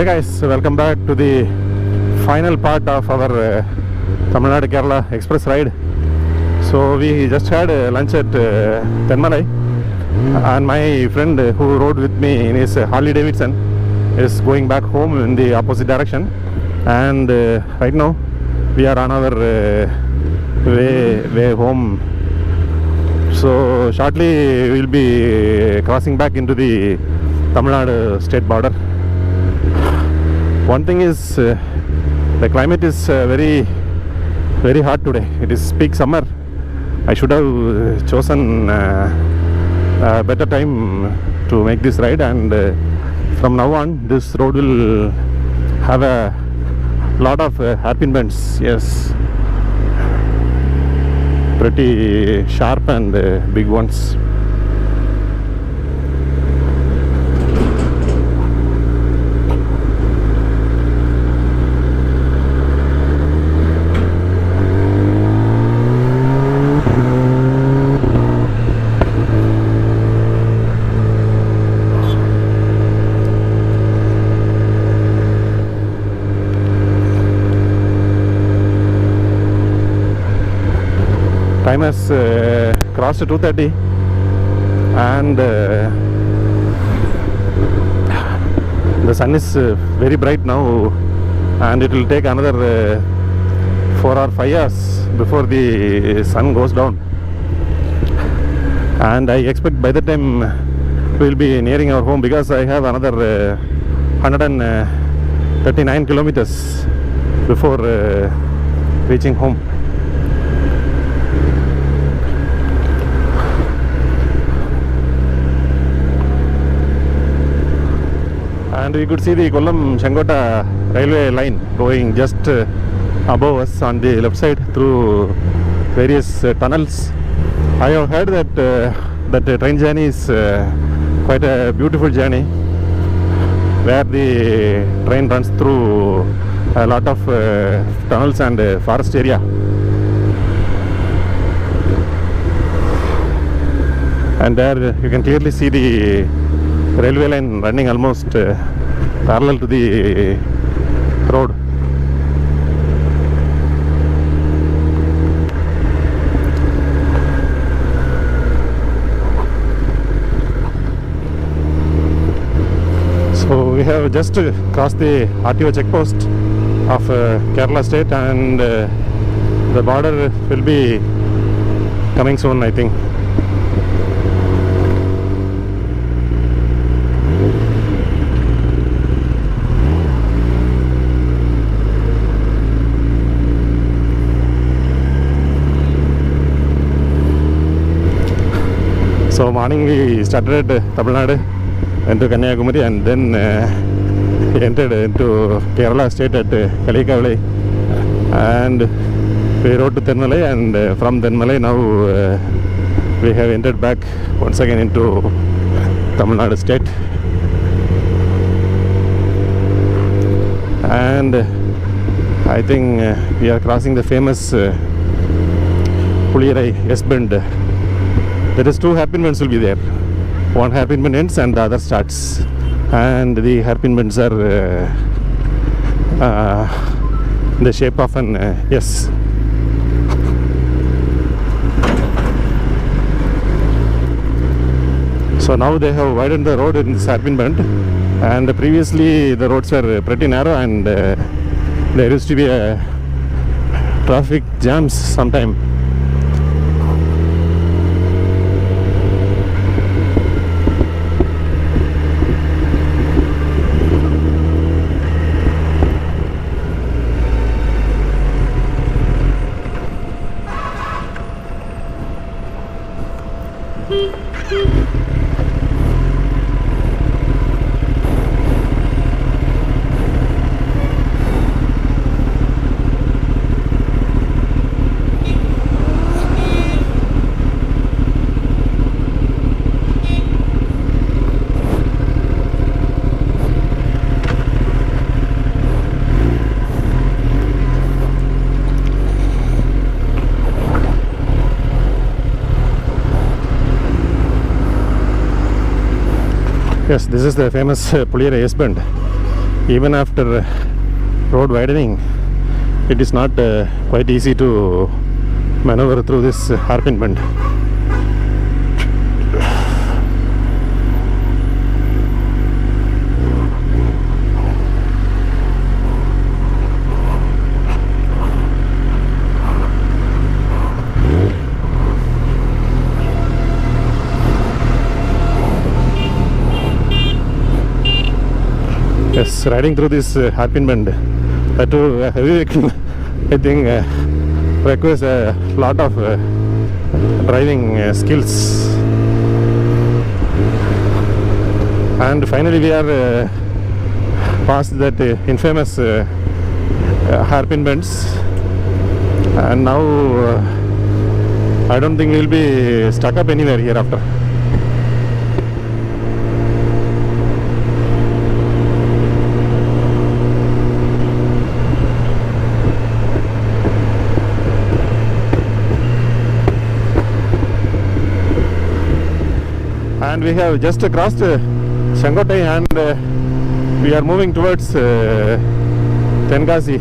Hey guys, welcome back to the final part of our Tamil Nadu Kerala express ride. So we just had lunch at Thenmalai, and my friend who rode with me in his Harley Davidson is going back home in the opposite direction, and right now we are on our way home. So shortly we will be crossing back into the Tamil Nadu state border. One thing is the climate is very hot today. It is peak summer. I should have chosen a better time to make this ride, and from now on this road will have a lot of hairpin bends. Yes, pretty sharp and big ones. Time has crossed 2:30, and the sun is very bright now, and it will take another 4 or 5 years before the sun goes down, and I expect by the time we will be nearing our home, because I have another 139 kilometers before reaching home. And we could see the Kollam-Shengota railway line going just above us on the left side through various tunnels. I have heard that that train journey is quite a beautiful journey, where the train runs through a lot of tunnels and forest area. And there you can clearly see the railway line running almost parallel to the road. So we have just crossed the RTO checkpost of Kerala state, and the border will be coming soon, I think. So morning we started at Tamil Nadu, went to Kanyakumari, and then entered into Kerala state at Kalikavali, and we rode to Thenmalai, and from Thenmalai now we have entered back once again into Tamil Nadu state. And I think we are crossing the famous Puliyarai S-bend. There is 2 hairpin bends will be there. One hairpin bend ends and the other starts, and the hairpin bends are in the shape of an S. So now they have widened the road in this hairpin bend, and previously the roads were pretty narrow, and there used to be a traffic jams sometime. Yes, this is the famous Puliyarai S-bend. even after road widening, it is not quite easy to maneuver through this hairpin bend. Yes, riding through this hairpin bend, that too a heavy vehicle, I think requires a lot of driving skills. And finally we are past that infamous hairpin bends, and now I don't think we'll be stuck up anywhere hereafter. And we have just crossed Shangotai, and we are moving towards Tenkasi,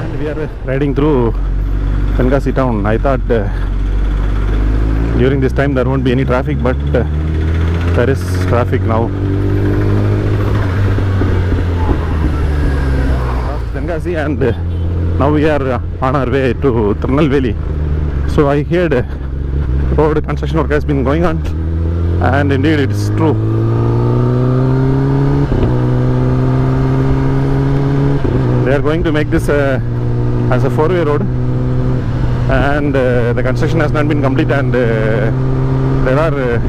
and we are riding through Tenkasi town. I thought during this time there won't be any traffic, but there is traffic now. Tenkasi, and now we are on our way to Thenmalai. So I heard road construction work has been going on, and indeed it's true. They are going to make this as a four-way road, and the construction has not been complete, and there are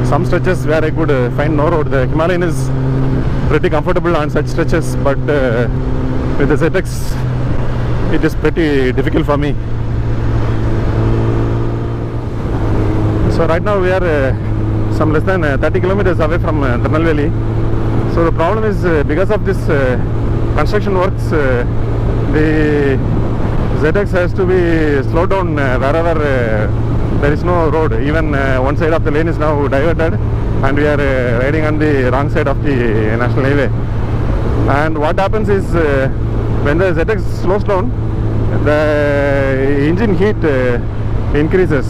some stretches where I could find no road. The Himalayan is pretty comfortable on such stretches, but with the ZX it is pretty difficult for me. So right now we are some less than 30 kilometers away from Thenmalai. So the problem is because of this construction works, the ZX has to be slowed down wherever there is no road. Even one side of the lane is now diverted, and we are riding on the wrong side of the national highway. And what happens is when the ZX slows down, the engine heat increases,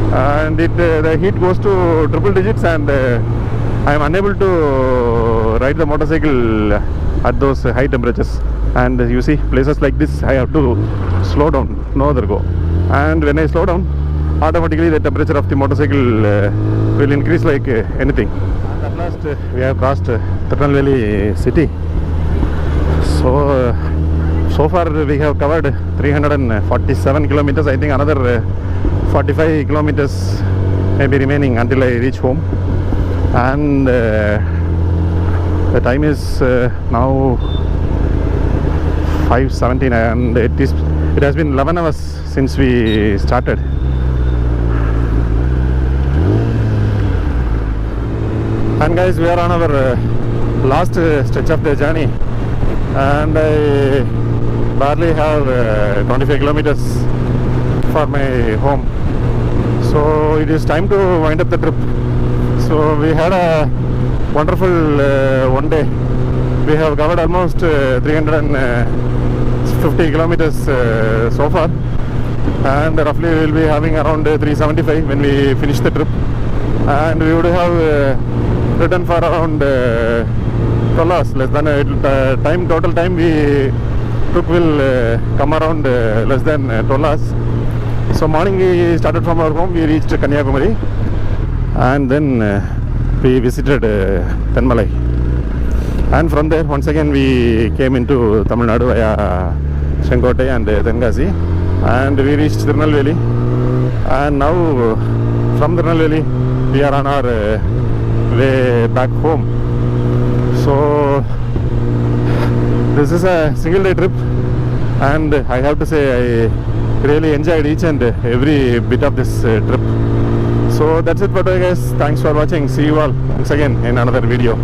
and the heat goes to triple digits, and I am unable to ride the motorcycle at those high temperatures. And you see, places like this I have to slow down, no other go. And when I slow down, automatically the temperature of the motorcycle will increase like anything. And at last we have crossed Thenmalai city. So far we have covered 347 kilometers. I think another 45 kilometers may be remaining until I reach home. And the time is now 5:17, and it has been 11 hours since we started. And guys, we are on our last stretch of the journey, and I barely have 25 kilometers for my home. So it is time to wind up the trip. So we had a wonderful one day. We have covered almost 350 kilometers so far, and roughly we will be having around 375 when we finish the trip, and we would have ridden for around 12 hours. Less than total time we took will come around less than 12 hours. So morning we started from our home, we reached Kanyakumari, and then we visited Thenmalai, and from there once again we came into Tamil Nadu via Shangotai and Tenkasi, and we reached Thenmalai, and now from Thenmalai we are on our way back home. So this is a single day trip, and I have to say I really enjoyed each and every bit of this trip. So that's it for today, guys. Thanks for watching. See you all once again in another video.